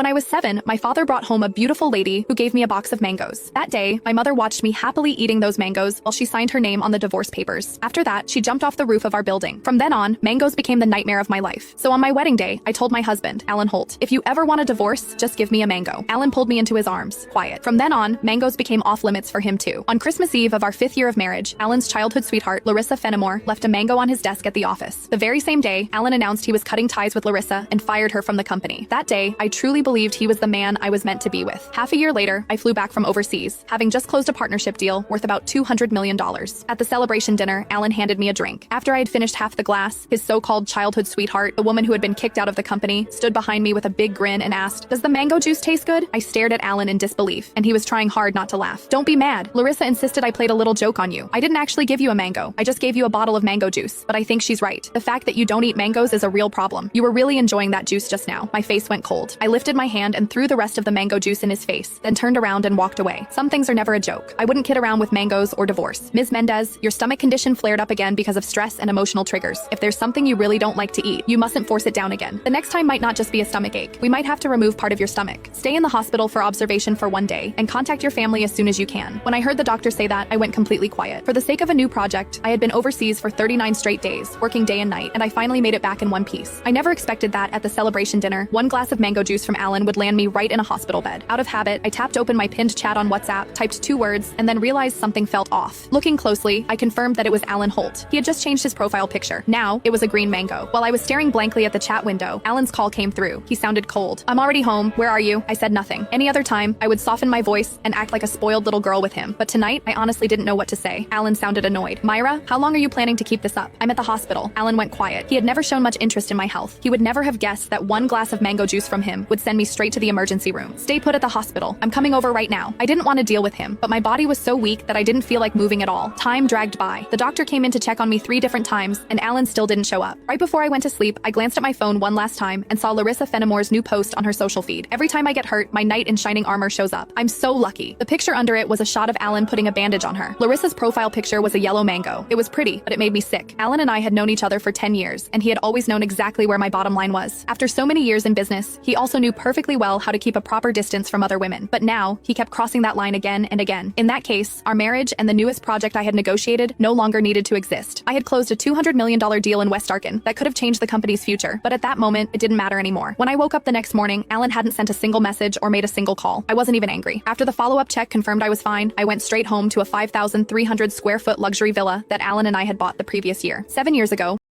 When I was 7, my father brought home a beautiful lady who gave me a box of mangoes. That day, my mother watched me happily eating those mangoes while she signed her name on the divorce papers. After that, she jumped off the roof of our building. From then on, mangoes became the nightmare of my life. So on my wedding day, I told my husband, Alan Holt, if you ever want a divorce, just give me a mango. Alan pulled me into his arms. Quiet. From then on, mangoes became off limits for him too. On Christmas Eve of our 5th year of marriage, Alan's childhood sweetheart, Larissa Fenimore, left a mango on his desk at the office. The very same day, Alan announced he was cutting ties with Larissa and fired her from the company. That day, I truly believed he was the man I was meant to be with. Half a year later, I flew back from overseas, having just closed a partnership deal worth about $200 million. At the celebration dinner, Alan handed me a drink. After I had finished half the glass, his so-called childhood sweetheart, the woman who had been kicked out of the company, stood behind me with a big grin and asked, "Does the mango juice taste good?" I stared at Alan in disbelief, and he was trying hard not to laugh. "Don't be mad. Larissa insisted I played a little joke on you. I didn't actually give you a mango. I just gave you a bottle of mango juice. But I think she's right. The fact that you don't eat mangoes is a real problem. You were really enjoying that juice just now." My face went cold. I lifted my hand and threw the rest of the mango juice in his face, then turned around and walked away. Some things are never a joke. I wouldn't kid around with mangoes or divorce. Ms. Mendez, your stomach condition flared up again because of stress and emotional triggers. If there's something you really don't like to eat, you mustn't force it down again. The next time might not just be a stomach ache. We might have to remove part of your stomach. Stay in the hospital for observation for 1 day and contact your family as soon as you can. When I heard the doctor say that, I went completely quiet. For the sake of a new project, I had been overseas for 39 straight days, working day and night, and I finally made it back in one piece. I never expected that at the celebration dinner, one glass of mango juice from Alan would land me right in a hospital bed. Out of habit, I tapped open my pinned chat on WhatsApp, typed 2 words, and then realized something felt off. Looking closely, I confirmed that it was Alan Holt. He had just changed his profile picture. Now, it was a green mango. While I was staring blankly at the chat window, Alan's call came through. He sounded cold. "I'm already home. Where are you?" I said nothing. Any other time, I would soften my voice and act like a spoiled little girl with him. But tonight, I honestly didn't know what to say. Alan sounded annoyed. "Myra, how long are you planning to keep this up?" "I'm at the hospital." Alan went quiet. He had never shown much interest in my health. He would never have guessed that one glass of mango juice from him would send me straight to the emergency room. "Stay put at the hospital. I'm coming over right now." I didn't want to deal with him, but my body was so weak that I didn't feel like moving at all. Time dragged by. The doctor came in to check on me 3 different times, and Alan still didn't show up. Right before I went to sleep, I glanced at my phone one last time and saw Larissa Fenimore's new post on her social feed. Every time I get hurt, my knight in shining armor shows up. I'm so lucky. The picture under it was a shot of Alan putting a bandage on her. Larissa's profile picture was a yellow mango. It was pretty, but it made me sick. Alan and I had known each other for 10 years, and he had always known exactly where my bottom line was. After so many years in business, he also knew perfectly well how to keep a proper distance from other women. But now, he kept crossing that line again and again. In that case, our marriage and the newest project I had negotiated no longer needed to exist. I had closed a $200 million deal in West Arkin that could have changed the company's future, but at that moment, it didn't matter anymore. When I woke up the next morning, Alan hadn't sent a single message or made a single call. I wasn't even angry. After the follow-up check confirmed I was fine, I went straight home to a 5,300 square foot luxury villa that Alan and I had bought the previous year. 7 years ago,